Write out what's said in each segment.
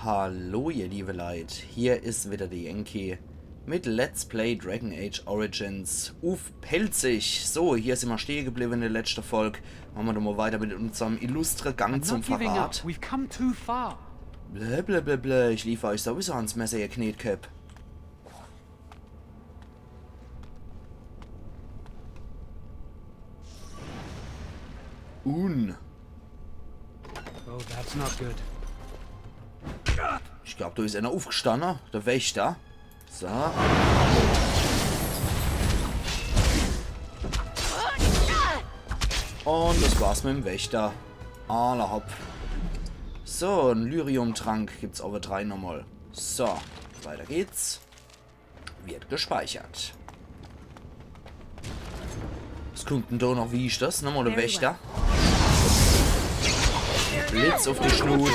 Hallo ihr liebe Leute, hier ist wieder der Yankee mit Let's Play Dragon Age Origins. Pelzig! So, hier sind wir stehen geblieben in der letzten Folge. Machen wir doch mal weiter mit unserem illustren Gang zum Verrat. Blablabla, ich liefere euch sowieso ans Messer, ihr Knetköp. Oh, that's not good. Ich glaube, da ist einer aufgestanden, der Wächter. So. Und das war's mit dem Wächter. Alla hopp. So, ein Lyrium-Trank gibt's aber 3 nochmal. So, weiter geht's. Wird gespeichert. Was kommt denn da noch? Wie ist das? Nochmal der Wächter. Blitz auf die Schnut.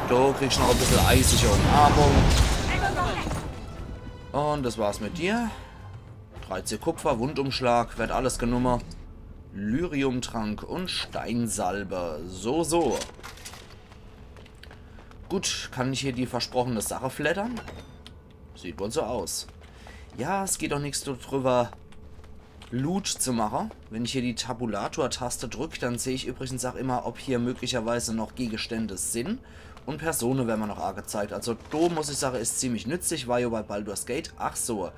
Da kriegst du noch ein bisschen eisige Umarmung. Und das war's mit dir. 13 Kupfer, Wundumschlag, wird alles genommen. Lyriumtrank und Steinsalbe. So. Gut, kann ich hier die versprochene Sache flattern? Sieht wohl so aus. Ja, es geht doch nichts darüber, Loot zu machen. Wenn ich hier die Tabulator-Taste drücke, dann sehe ich übrigens auch immer, ob hier möglicherweise noch Gegenstände sind. Und Personen werden mir noch angezeigt. Also da muss ich sagen, ist ziemlich nützlich, war ja bei Baldur's Gate. Ach so.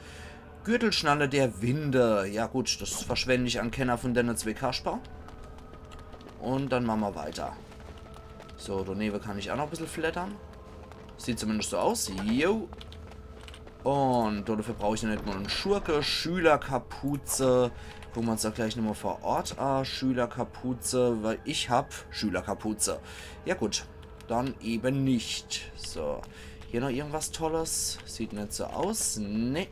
Gürtelschnalle der Winde. Ja gut, das verschwende ich an Kenner von den 2 Kasper. Und dann machen wir weiter. So, daneben kann ich auch noch ein bisschen flattern. Sieht zumindest so aus. Jo. Und dafür brauche ich nicht nur einen Schurke, Schülerkapuze. Gucken wir uns da gleich nochmal vor Ort an. Schülerkapuze, weil ich habe Schülerkapuze. Ja gut, dann eben nicht. So, hier noch irgendwas Tolles. Sieht nicht so aus. Ne.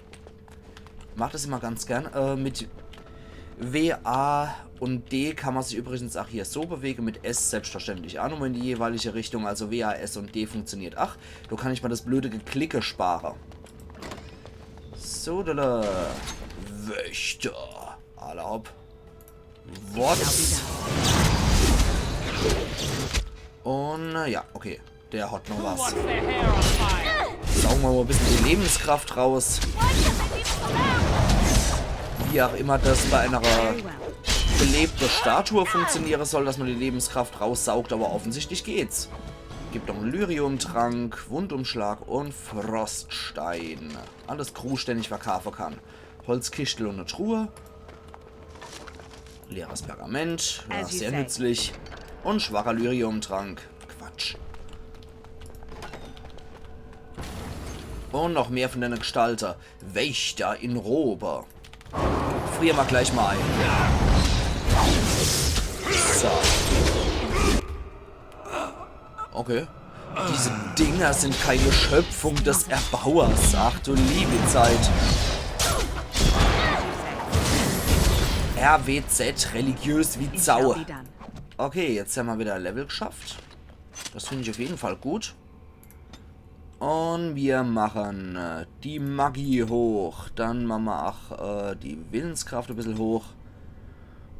Macht das immer ganz gern. Mit W, A und D kann man sich übrigens auch hier so bewegen. Mit S selbstverständlich auch nochmal in die jeweilige Richtung. Also W, A, S und D funktioniert. Ach, da kann ich mal das blöde Geklicke sparen. So, Wächter. Alle hopp. What? Und, ja, okay. Der hat noch was. Saugen wir mal ein bisschen die Lebenskraft raus. Wie auch immer das bei einer belebten Statue funktionieren soll, dass man die Lebenskraft raussaugt, aber offensichtlich geht's. Gibt noch einen Lyrium-Trank, Wundumschlag und Froststein. Alles Krug, den ich verkaufen kann. Holzkistel und eine Truhe. Leeres Pergament. Ja, sehr nützlich. Und schwacher Lyrium-Trank. Quatsch. Und noch mehr von den Gestalter. Wächter in Robe. Frieren wir gleich mal ein. So. Okay. Diese Dinger sind keine Schöpfung des Erbauers. Ach du liebe Zeit. RWZ, religiös wie Sau. Okay, jetzt haben wir wieder ein Level geschafft. Das finde ich auf jeden Fall gut. Und wir machen die Magie hoch. Dann machen wir auch die Willenskraft ein bisschen hoch.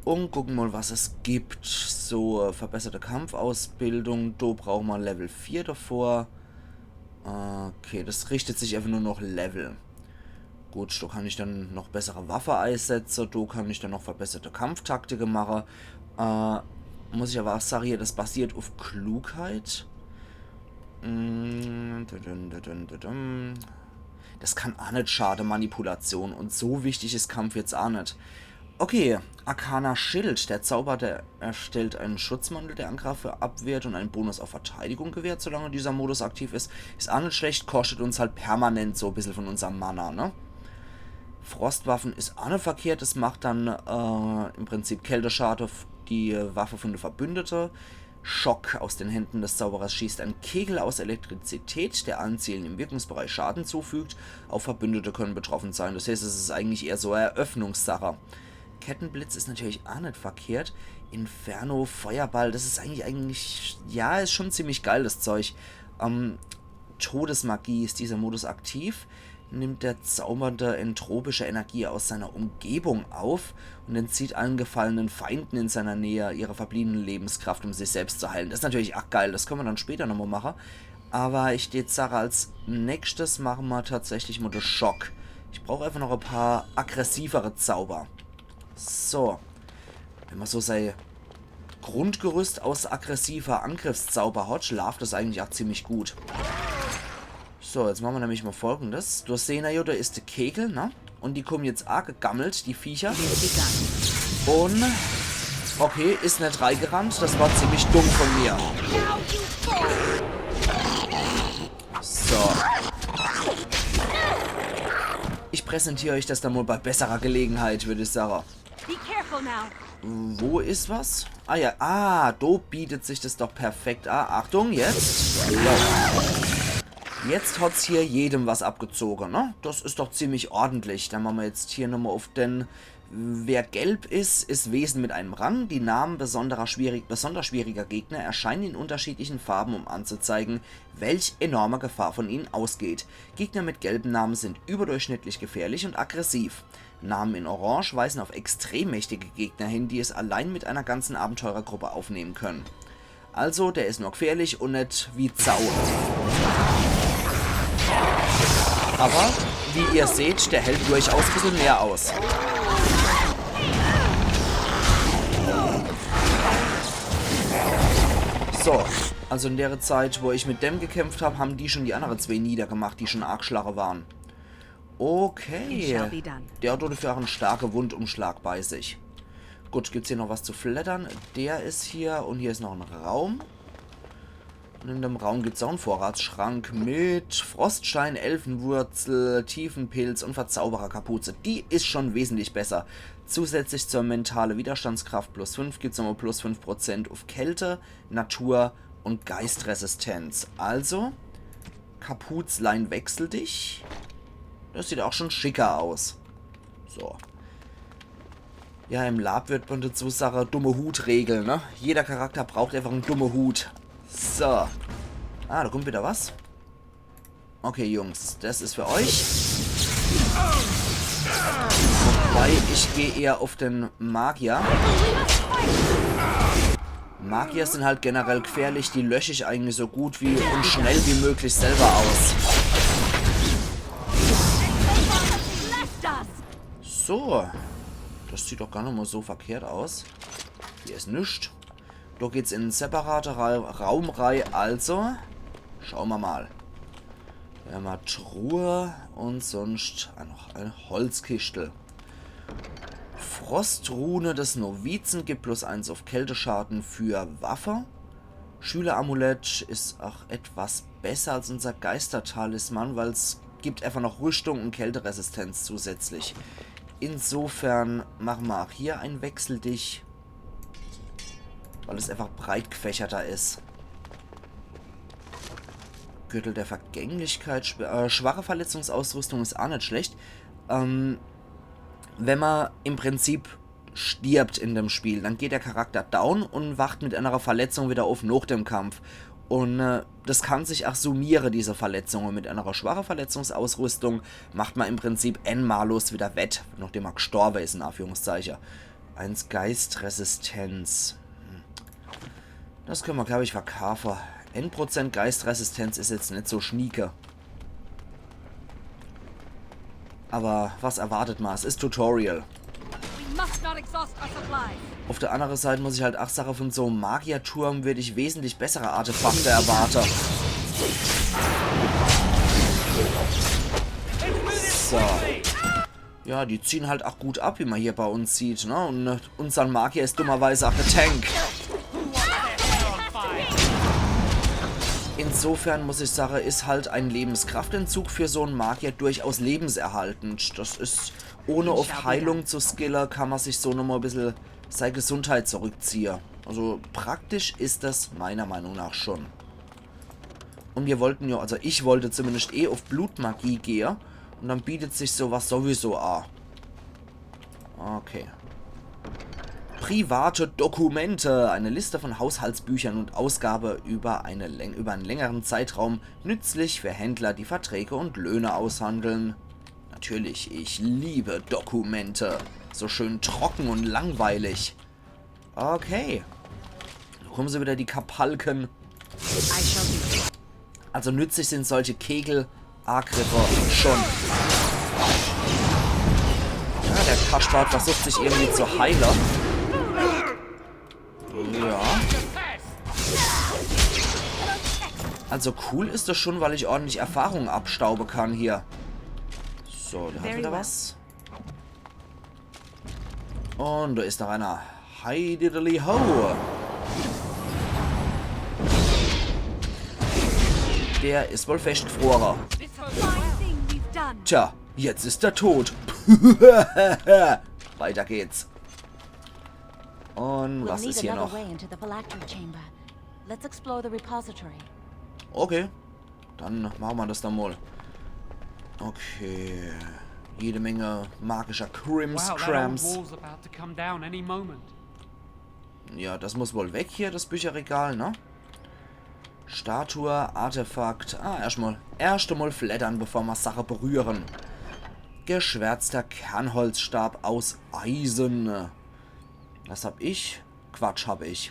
Und gucken mal, was es gibt. So, verbesserte Kampfausbildung. Da brauchen wir Level 4 davor. Okay, das richtet sich einfach nur noch Level. Gut, da kann ich dann noch bessere Waffe einsetzen. Da kann ich dann noch verbesserte Kampftaktiken machen. Muss ich aber auch sagen, hier, das basiert auf Klugheit. Das kann auch nicht schaden, Manipulation. Und so wichtig ist Kampf jetzt auch nicht. Okay, Arcana Schild. Der Zauber, der erstellt einen Schutzmantel, der Angreifer abwehrt und einen Bonus auf Verteidigung gewährt, solange dieser Modus aktiv ist. Ist auch nicht schlecht, kostet uns halt permanent so ein bisschen von unserem Mana, ne? Frostwaffen ist auch nicht verkehrt, das macht dann im Prinzip Kälteschaden die Waffe von der Verbündete. Schock aus den Händen des Zauberers schießt ein Kegel aus Elektrizität, der allen Zielen im Wirkungsbereich Schaden zufügt. Auch Verbündete können betroffen sein, das heißt, es ist eigentlich eher so eine Eröffnungssache. Kettenblitz ist natürlich auch nicht verkehrt. Inferno, Feuerball, das ist eigentlich, ja, ist schon ziemlich geil, das Zeug. Todesmagie ist dieser Modus aktiv. nimmt der Zaubernde entropische Energie aus seiner Umgebung auf und entzieht allen gefallenen Feinden in seiner Nähe ihre verbliebene Lebenskraft, um sich selbst zu heilen. Das ist natürlich auch geil, das können wir dann später nochmal machen. Aber ich die Sache als nächstes machen wir tatsächlich mal den Schock. Ich brauche einfach noch ein paar aggressivere Zauber. So. Wenn man so sein Grundgerüst aus aggressiver Angriffszauber hat, schlaft das eigentlich auch ziemlich gut. So, jetzt machen wir nämlich mal Folgendes. Du sehen ja, da ist der Kegel, ne? Und die kommen jetzt arg gegammelt, die Viecher. Und... okay, ist nicht reingerannt. Das war ziemlich dumm von mir. So. Ich präsentiere euch das dann mal bei besserer Gelegenheit, würde ich sagen. Wo ist was? Ah ja, da bietet sich das doch perfekt. Achtung, jetzt. Ja. Jetzt hat's hier jedem was abgezogen, ne? Das ist doch ziemlich ordentlich. Dann machen wir jetzt hier nochmal auf den... Wer gelb ist Wesen mit einem Rang. Die Namen besonders schwieriger Gegner erscheinen in unterschiedlichen Farben, um anzuzeigen, welch enorme Gefahr von ihnen ausgeht. Gegner mit gelben Namen sind überdurchschnittlich gefährlich und aggressiv. Namen in Orange weisen auf extrem mächtige Gegner hin, die es allein mit einer ganzen Abenteurergruppe aufnehmen können. Also, der ist nur gefährlich und nicht wie Sau. Aber, wie ihr seht, der hält durchaus ein bisschen mehr aus. So, also in der Zeit, wo ich mit dem gekämpft habe, haben die schon die anderen zwei niedergemacht, die schon arg schlache waren. Okay. Der hat dafür auch einen starken Wundumschlag bei sich. Gut, gibt es hier noch was zu flattern? Der ist hier und hier ist noch ein Raum. Und in dem Raum gibt es auch einen Vorratsschrank mit Froststein, Elfenwurzel, Tiefenpilz und Verzaubererkapuze. Die ist schon wesentlich besser. Zusätzlich zur mentale Widerstandskraft plus 5 gibt es nochmal plus 5% auf Kälte, Natur und Geistresistenz. Also, Kapuzlein, wechsel dich. Das sieht auch schon schicker aus. So. Ja, im Lab wird man dazu sagen, dumme Hut-Regel, ne? Jeder Charakter braucht einfach einen dummen Hut. So. Da kommt wieder was. Okay, Jungs, das ist für euch. Wobei, ich gehe eher auf den Magier. Magier sind halt generell gefährlich, die lösche ich eigentlich so gut wie und schnell wie möglich selber aus. So. Das sieht doch gar nicht mal so verkehrt aus. Hier ist nichts. Da geht's in einen separaten Raum rein. Also, schauen wir mal. Wir haben eine Truhe und sonst noch ein Holzkistel. Frostrune des Novizen gibt plus 1 auf Kälteschaden für Waffe. Schüleramulett ist auch etwas besser als unser Geistertalisman, weil es gibt einfach noch Rüstung und Kälteresistenz zusätzlich. Insofern machen wir auch hier einen Wechsel dich, weil es einfach breit gefächerter ist. Gürtel der Vergänglichkeit, schwache Verletzungsausrüstung ist auch nicht schlecht. Wenn man im Prinzip stirbt in dem Spiel, dann geht der Charakter down und wacht mit einer Verletzung wieder auf nach dem Kampf. Und das kann sich auch summieren, diese Verletzungen. Mit einer schwachen Verletzungsausrüstung macht man im Prinzip n-mallos wieder wett, nachdem man gestorben ist, in Anführungszeichen. 1 Geistresistenz. Das können wir, glaube ich, verkaufen. N% Geistresistenz ist jetzt nicht so schnieke. Aber was erwartet man? Es ist Tutorial. Auf der anderen Seite muss ich halt auch sagen, von so einem Magierturm würde ich wesentlich bessere Artefakte erwarten. So. Ja, die ziehen halt auch gut ab, wie man hier bei uns sieht, ne? Und unser Magier ist dummerweise auch der Tank. Insofern muss ich sagen, ist halt ein Lebenskraftentzug für so einen Magier durchaus lebenserhaltend. Das ist, ohne auf Heilung zu skillen, kann man sich so nochmal ein bisschen seine Gesundheit zurückziehen. Also praktisch ist das meiner Meinung nach schon. Und wir wollten ja, also ich wollte zumindest auf Blutmagie gehen. Und dann bietet sich sowas sowieso an. Okay. Private Dokumente. Eine Liste von Haushaltsbüchern und Ausgabe über einen längeren Zeitraum. Nützlich für Händler, die Verträge und Löhne aushandeln. Natürlich, ich liebe Dokumente. So schön trocken und langweilig. Okay. Da kommen sie wieder, die Kapalken. Also nützlich sind solche Kegel-Agriffe schon. Ja, der Kaspar versucht sich irgendwie zu heilen. Ja. Also cool ist das schon, weil ich ordentlich Erfahrung abstauben kann hier. So, der hat wieder was. Und da ist noch einer. Hi diddly ho. Der ist wohl festgefroren. Tja, jetzt ist er tot. Weiter geht's. Und was ist hier noch? Okay, dann machen wir das dann mal. Okay, jede Menge magischer Krimskrams. Ja, das muss wohl weg hier, das Bücherregal, ne? Statue, Artefakt. Erst einmal flattern, bevor wir Sache berühren. Geschwärzter Kernholzstab aus Eisen. Was hab ich? Quatsch hab ich.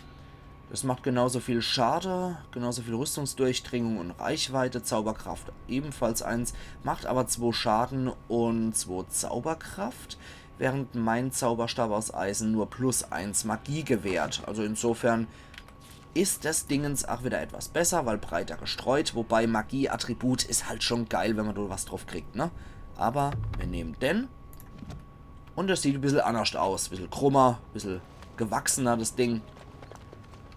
Das macht genauso viel Schade, genauso viel Rüstungsdurchdringung und Reichweite. Zauberkraft ebenfalls 1, macht aber 2 Schaden und 2 Zauberkraft, während mein Zauberstab aus Eisen nur +1 Magie gewährt. Also insofern ist das Dingens auch wieder etwas besser, weil breiter gestreut, wobei Magie-Attribut ist halt schon geil, wenn man da was drauf kriegt, ne? Aber wir nehmen den und das sieht ein bisschen anders aus, ein bisschen krummer, ein bisschen gewachsener, das Ding.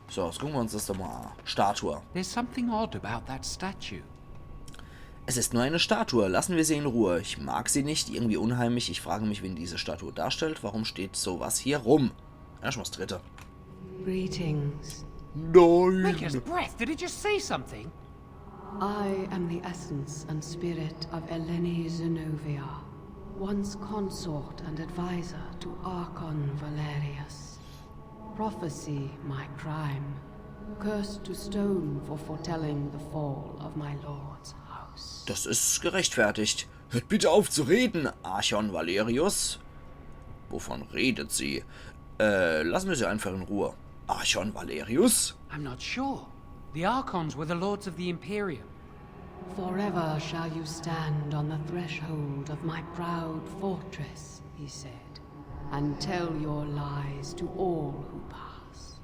So, jetzt gucken wir uns das doch mal an. Statue. There's something odd about that statue. Es ist nur eine Statue, lassen wir sie in Ruhe. Ich mag sie nicht, irgendwie unheimlich. Ich frage mich, wen diese Statue darstellt. Warum steht sowas hier rum? Erstmal das dritte. Greetings. Nein! Maker's breath, did it just say something? I am the essence and spirit of Eleni Zenobia, once consort and advisor to Archon Valerius. Prophecy my crime, cursed to stone for foretelling the fall of my lord's house. Das ist gerechtfertigt. Hört bitte auf zu reden, Archon Valerius. Wovon redet sie? Lassen wir sie einfach in Ruhe. Archon Valerius? I'm not sure. The Archons were the lords of the Imperium. Forever shall you stand on the threshold of my proud fortress, he said, and tell your lies to all who pass.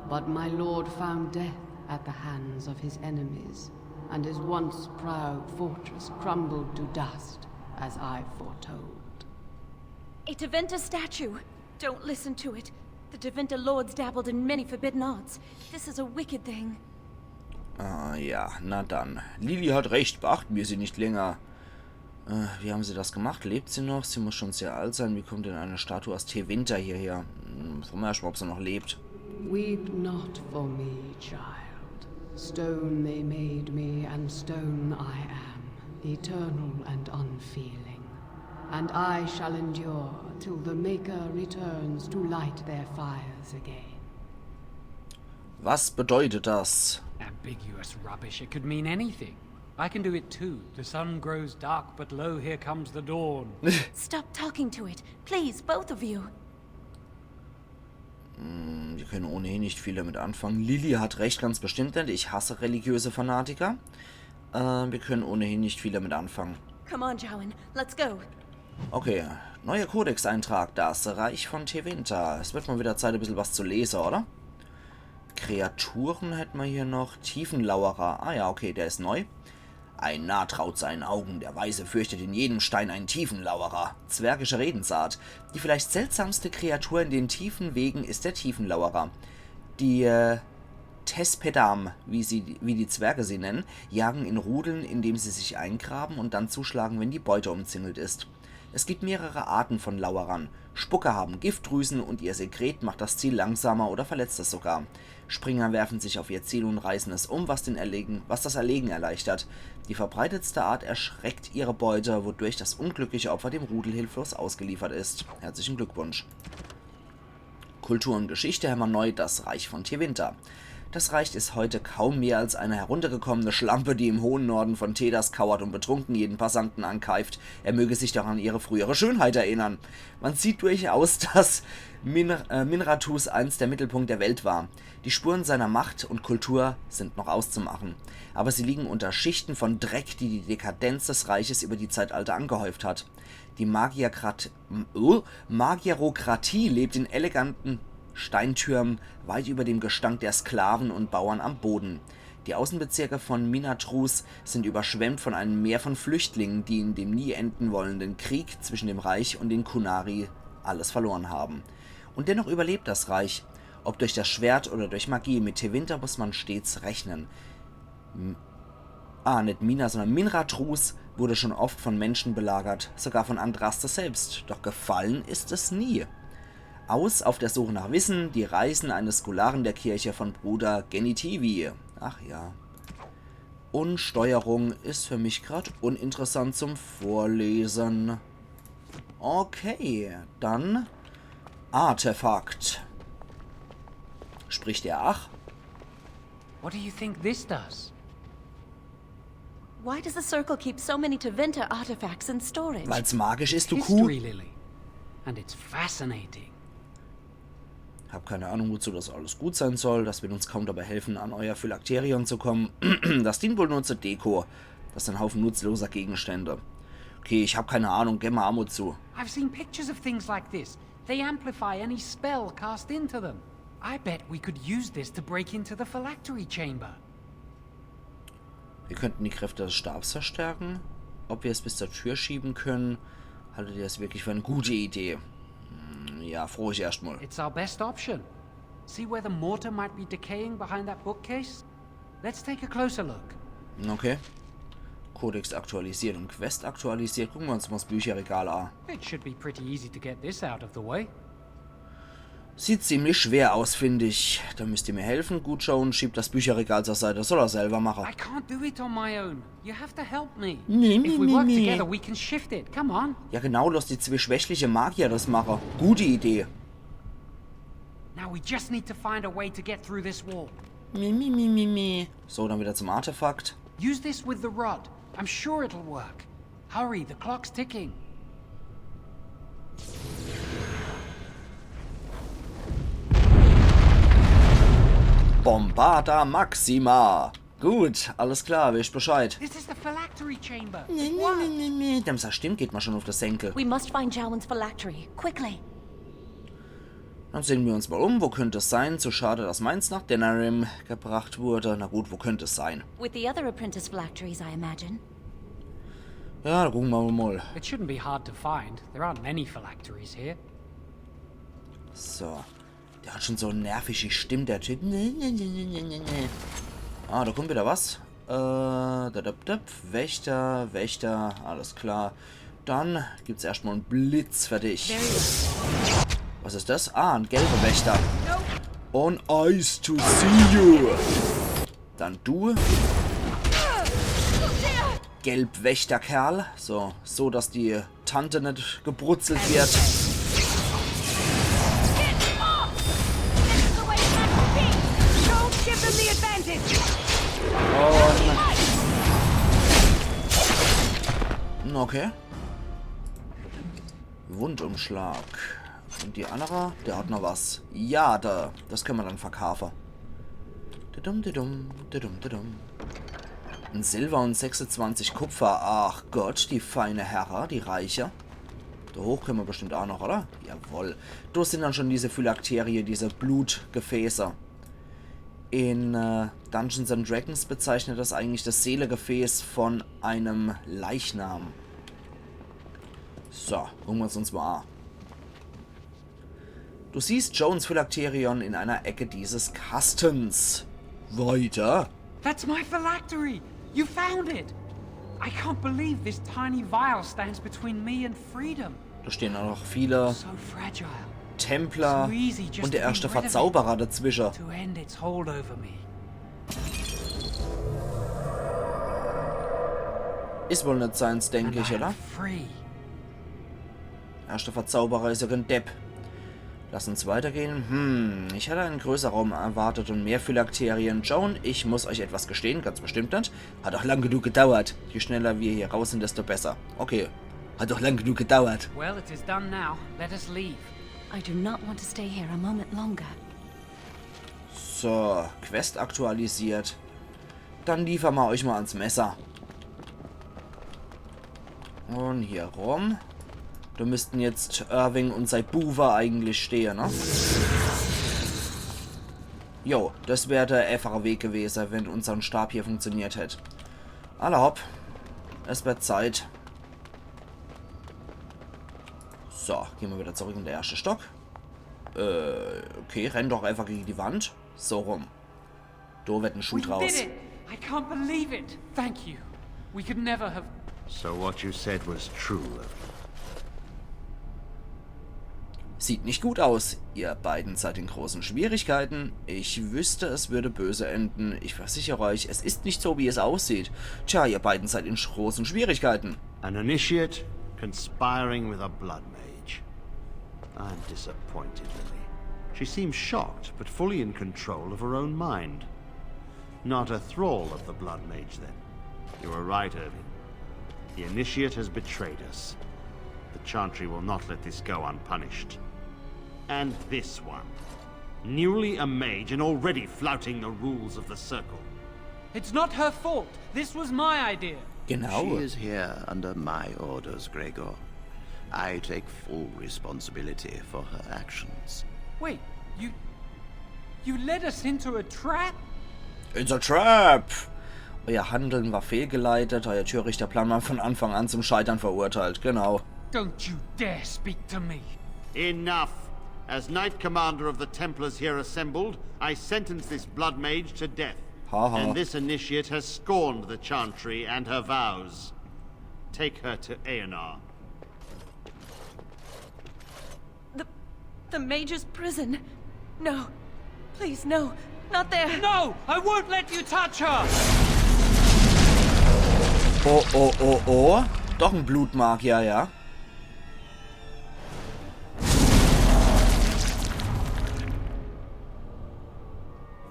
But my lord found death at the hands of his enemies, and his once proud fortress crumbled to dust, as I foretold. A Tevinter statue! Don't listen to it. The Tevinter lords dabbled in many forbidden arts. This is a wicked thing. Ah ja, na dann. Lili hat recht, beachten wir sie nicht länger. Wie haben sie das gemacht? Lebt sie noch? Sie muss schon sehr alt sein. Wie kommt denn eine Statue aus Tevinter hierher? Frag mal, ob sie noch lebt. Weep not for me, child. Stone they made me, and stone I am, eternal and unfeeling. And I shall endure till the Maker returns to light their fires again. Was bedeutet das? Ambiguous rubbish. It could mean anything. I can do it too. The sun grows dark, but lo, here comes the dawn. Stop talking to it. Please, both of you. Wir können ohnehin nicht viel damit anfangen. Lili hat recht, ganz bestimmt nicht. Ich hasse religiöse Fanatiker. Wir können ohnehin nicht viel damit anfangen. Come on, Jowen. Let's go. Okay, neuer Kodex-Eintrag. Das Reich von Tevinter. Es wird mal wieder Zeit, ein bisschen was zu lesen, oder? Kreaturen hätten wir hier noch. Tiefenlauerer. Ah ja, okay, der ist neu. Ein Narr traut seinen Augen. Der Weise fürchtet in jedem Stein einen Tiefenlauerer. Zwergische Redensart. Die vielleicht seltsamste Kreatur in den tiefen Wegen ist der Tiefenlauerer. Die Tespedam, wie die Zwerge sie nennen, jagen in Rudeln, indem sie sich eingraben und dann zuschlagen, wenn die Beute umzingelt ist. Es gibt mehrere Arten von Lauerern. Spucker haben Giftdrüsen und ihr Sekret macht das Ziel langsamer oder verletzt es sogar. Springer werfen sich auf ihr Ziel und reißen es um, was das Erlegen erleichtert. Die verbreitetste Art erschreckt ihre Beute, wodurch das unglückliche Opfer dem Rudel hilflos ausgeliefert ist. Herzlichen Glückwunsch. Kultur und Geschichte hämmern neu das Reich von Tevinter. Das Reich ist heute kaum mehr als eine heruntergekommene Schlampe, die im hohen Norden von Thedas kauert und betrunken jeden Passanten ankeift. Er möge sich doch an ihre frühere Schönheit erinnern. Man sieht durchaus, dass Minrathous einst der Mittelpunkt der Welt war. Die Spuren seiner Macht und Kultur sind noch auszumachen. Aber sie liegen unter Schichten von Dreck, die die Dekadenz des Reiches über die Zeitalter angehäuft hat. Die Magierokratie lebt in eleganten Steintürmen weit über dem Gestank der Sklaven und Bauern am Boden. Die Außenbezirke von Minrathous sind überschwemmt von einem Meer von Flüchtlingen, die in dem nie enden wollenden Krieg zwischen dem Reich und den Qunari alles verloren haben. Und dennoch überlebt das Reich. Ob durch das Schwert oder durch Magie, mit Tevinter muss man stets rechnen. Nicht Mina, sondern Minrathous wurde schon oft von Menschen belagert, sogar von Andrastes selbst. Doch gefallen ist es nie. Auf der Suche nach Wissen, die Reisen eines Skolaren der Kirche von Bruder Genitivi. Ach ja. Und Steuerung ist für mich gerade uninteressant zum Vorlesen. Okay, dann Artefakt. Spricht er ach? What do you think this does? Why does the Circle keep so many Tevinter artifacts in storage? Weil's magisch ist, du Kuh. History, Lily. And it's fascinating. Hab keine Ahnung, wozu das alles gut sein soll. Das wird uns kaum dabei helfen, an euer Phylakterion zu kommen. Das dient wohl nur zur Deko. Das ist ein Haufen nutzloser Gegenstände. Okay, ich habe keine Ahnung. Geh mal Armut zu. I've seen pictures of things like this. They amplify any spell cast into them. I bet we could use this to break into the phylactery chamber. Wir könnten die Kräfte des Stabs verstärken. Ob wir es bis zur Tür schieben können, haltet ihr das wirklich für eine gute Idee? Ja, froh ich erstmal. It's our best option. See where the mortar might be decaying behind that bookcase? Let's take a closer look. Okay. Kodex aktualisiert und Quest aktualisiert. Gucken wir uns mal das Bücherregal an. It should be pretty easy to get this out of the way. Sieht ziemlich schwer aus, finde ich. Da müsst ihr mir helfen. Gut, Joan, schiebt das Bücherregal zur Seite. Das soll er selber machen. I can't do it on my own. You have to help me. Nee, If we work together, we can shift it. Come on. Ja genau, lass die zwei schwächliche Magier das machen. Gute Idee. Now we just need to find a way to get through this wall. So, dann wieder zum Artefakt. Use this with the rod. I'm sure it'll work. Hurry, the clock's ticking. Bombarda Maxima. Gut, alles klar, wisst Bescheid. This is the phylactery chamber. Das stimmt, geht mal schon auf das Senkel. We must find Jowan's phylactery. Quickly. Dann sehen wir uns mal um. Wo könnte es sein? Zu schade, dass meins nach Denerim gebracht wurde. Na gut, wo könnte es sein? With the other apprentice phylacteries, I imagine. Ja, da gucken wir mal. It shouldn't be hard to find. There aren't many phylacteries here. So. Der hat schon so nervig gestimmt, der Typ. Ah, da kommt wieder was. Wächter, Wächter, alles klar. Dann gibt's erstmal einen Blitz für dich. Was ist das? Ah, ein gelber Wächter. On ice to see you. Dann du. Gelbwächterkerl. So, dass die Tante nicht gebrutzelt wird. Okay. Wundumschlag. Und die andere, der hat noch was. Ja, das können wir dann verkaufen. Ein Silber und 26 Kupfer. Ach Gott, die feine Herre, die Reiche. Da hoch können wir bestimmt auch noch, oder? Jawohl. Da sind dann schon diese Phylakterie, diese Blutgefäße. In Dungeons and Dragons bezeichnet das eigentlich das Seelegefäß von einem Leichnam. So, gucken wir uns mal an. Du siehst Joans Phylakterion in einer Ecke dieses Kastens. Weiter. That's my phylactery! You found it! I can't believe this tiny vial stands between me and freedom. Da stehen auch noch viele So fragile. Templer und der erste Verzauberer dazwischen. To end its hold over me. Ist wohl nicht seins, denke ich, And I oder? am free. Erster Verzauberer ist ja kein Depp. Lass uns weitergehen. Ich hatte einen größeren Raum erwartet und mehr Phylakterien. Joan, ich muss euch etwas gestehen, ganz bestimmt nicht. Hat auch lang genug gedauert. Je schneller wir hier raus sind, desto besser. Okay, hat doch lang genug gedauert. Well, it is done now. Let us leave. I do not want to stay here a moment longer. So, Quest aktualisiert. Dann liefern wir euch mal ans Messer. Und hier rum. Da müssten jetzt Irving und sein Buver eigentlich stehen, ne? Jo, das wäre der einfache Weg gewesen, wenn unser Stab hier funktioniert hätte. Alle hopp. Es wird Zeit. So, gehen wir wieder zurück in den ersten Stock. Okay, renn doch einfach gegen die Wand. So rum. Da wird ein Schuh We draus. did it! I can't believe it. Thank you. We could never have... So what you said was true, Irving. Sieht nicht gut aus. Ihr beiden seid in großen Schwierigkeiten. Ich wüsste, es würde böse enden. Ich versichere euch, es ist nicht so, wie es aussieht. Tja, ihr beiden seid in großen Schwierigkeiten. An initiate conspiring with a blood mage. I'm disappointed, Lily. She seems shocked, but fully in control of her own mind. Not a thrall of the blood mage, then. You were right, Irving. The initiate has betrayed us. The Chantry will not let this go unpunished. And this one. Newly a mage and already flouting the rules of the Circle. It's not her fault. This was my idea. Genau. She is here under my orders, Gregor. I take full responsibility for her actions. Wait, you led us into a trap? It's a trap! Euer Handeln war fehlgeleitet, euer törichter Plan war von Anfang an zum Scheitern verurteilt. Genau. Don't you dare speak to me. Enough! As Knight Commander of the Templars here assembled, I sentence this blood mage to death. Ha ha. And this initiate has scorned the Chantry and her vows. Take her to Aenar. The Mage's prison. No. Please, no. Not there. No! I won't let you touch her! Oh, oh, oh, oh. Doch ein Blutmagier, ja.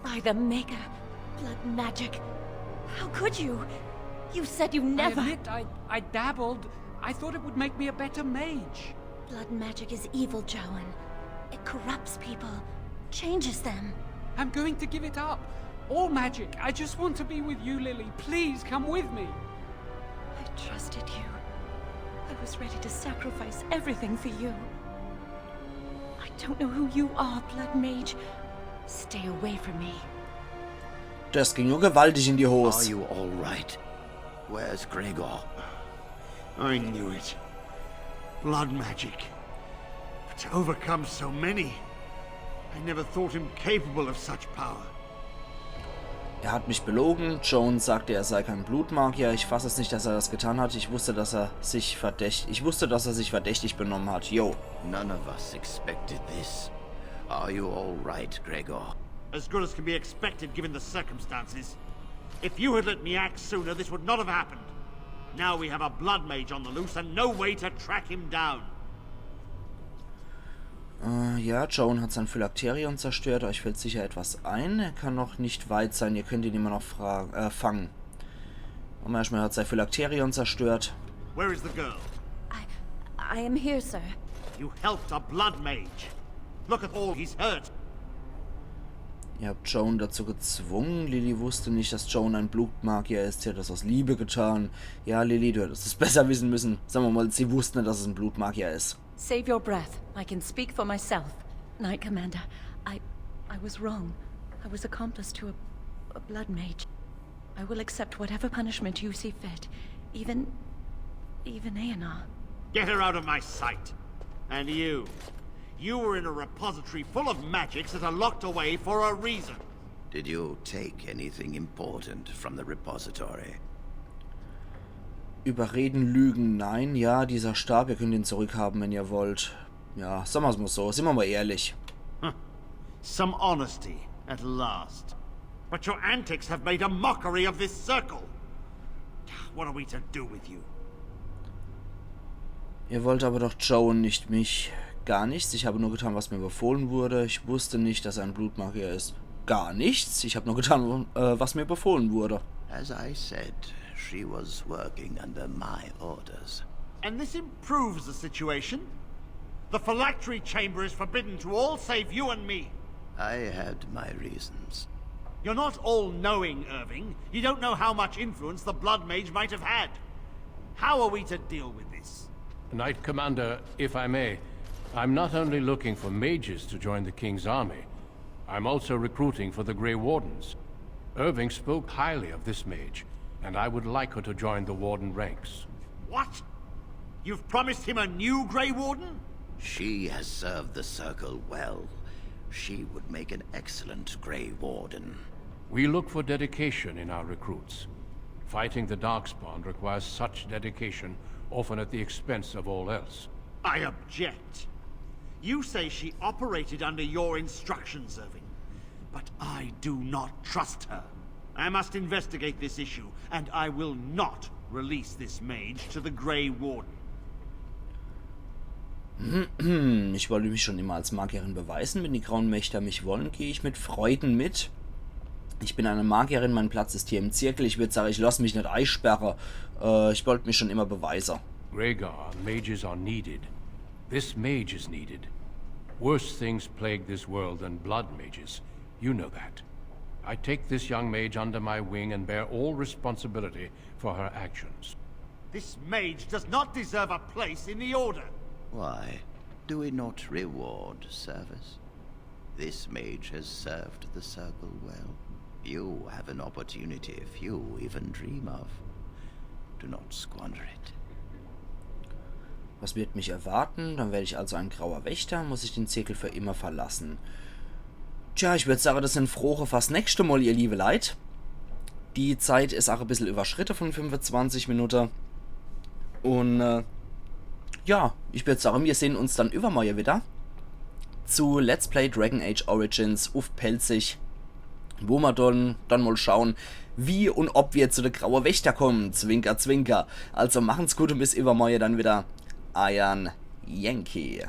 By the Maker. Blood magic. How could you? You said you I never... admit I dabbled. I thought it would make me a better mage. Blood magic is evil, Jowan. It corrupts people. Changes them. I'm going to give it up. All magic. I just want to be with you, Lily. Please come with me. I trusted you. I was ready to sacrifice everything for you. I don't know who you are, Blood Mage. Stay away from me. Das ging nur gewaltig in die Are Hose. you all right? Where's Gregor? I knew it. Blood magic. But to overcome so many, I never thought him capable of such power. Er hat mich belogen. Joan sagte, er sei kein Blutmagier. Ich fasse es nicht, dass er das getan hat. Ich wusste, dass er sich verdächtig benommen hat. Yo. None of us expected this. Are you all right, Gregor? As good as can be expected given the circumstances. If you had let me act sooner, this would not have happened. Now we have a blood mage on the loose and no way to track him down. Ja, Joan hat sein Phylakterion zerstört. Euch fällt sicher etwas ein. Er kann noch nicht weit sein. Ihr könnt ihn immer noch fangen. Und erstmal hat sein Phylakterion zerstört. Where is the girl? I am here, sir. You helped a blood mage. Look at all he's hurt. Ihr habt Joan dazu gezwungen. Lily wusste nicht, dass Joan ein Blutmagier ist. Sie hat das aus Liebe getan. Ja, Lily, du hättest es besser wissen müssen. Sagen wir mal, sie wusste nicht, dass es ein Blutmagier ist. Save your breath. I can speak for myself. Knight Commander, I was wrong. I was accomplice to a blood mage. I will accept whatever punishment you see fit. Even Aenar. Get her out of my sight. And you. You were in a repository full of magics that are locked away for a reason. Did you take anything important from the repository? Überreden, lügen, nein. Ja, dieser Stab, ihr könnt ihn zurückhaben, wenn ihr wollt. Ja, sagen wir es mal so. Sind wir mal ehrlich. Some honesty, at last. But your antics have made a mockery of this circle. What are we to do with you? Ihr wollt aber doch Joan, nicht mich. Gar nichts. Ich habe nur getan, was mir befohlen wurde. Ich wusste nicht, dass er ein Blutmagier ist. Gar nichts. Ich habe nur getan, was mir befohlen wurde. As I said, she was working under my orders. And this improves the situation. The phylactery chamber is forbidden to all save you and me. I had my reasons. You're not all-knowing, Irving. You don't know how much influence the Blood Mage might have had. How are we to deal with this? Knight Commander, if I may, I'm not only looking for mages to join the King's army, I'm also recruiting for the Grey Wardens. Irving spoke highly of this mage, and I would like her to join the Warden ranks. What? You've promised him a new Grey Warden? She has served the Circle well. She would make an excellent Grey Warden. We look for dedication in our recruits. Fighting the Darkspawn requires such dedication, often at the expense of all else. I object. You say she operated under your instructions, Irving. But I do not trust her. I must investigate this issue, and I will not release this mage to the Grey Warden. Ich wollte mich schon immer als Magierin beweisen. Wenn die Grauen Mächte mich wollen, gehe ich mit Freuden mit. Ich bin eine Magierin, mein Platz ist hier im Zirkel. Ich würde sagen, ich lasse mich nicht einsperren. Ich wollte mich schon immer beweisen. Rhaegar, mages are needed. This mage is needed. Worse things plague this world than blood mages. You know that. I take this young mage under my wing and bear all responsibility for her actions. This mage does not deserve a place in the Order. Why? Do we not reward service? This mage has served the Circle well. You have an opportunity few even dream of. Do not squander it. Was wird mich erwarten? Dann werde ich also ein grauer Wächter, muss ich den Zirkel für immer verlassen. Tja, ich würde sagen, das sind frohe fast nächste Mal, ihr liebe Leid. Die Zeit ist auch ein bisschen überschritten von 25 Minuten. Und ja, ich würde sagen, wir sehen uns dann übermorgen wieder zu Let's Play Dragon Age Origins auf Pelzig, wo wir dann mal schauen, wie und ob wir zu der Graue Wächter kommen. Zwinker, zwinker. Also machen's gut und bis übermorgen dann wieder. Iron Yankee.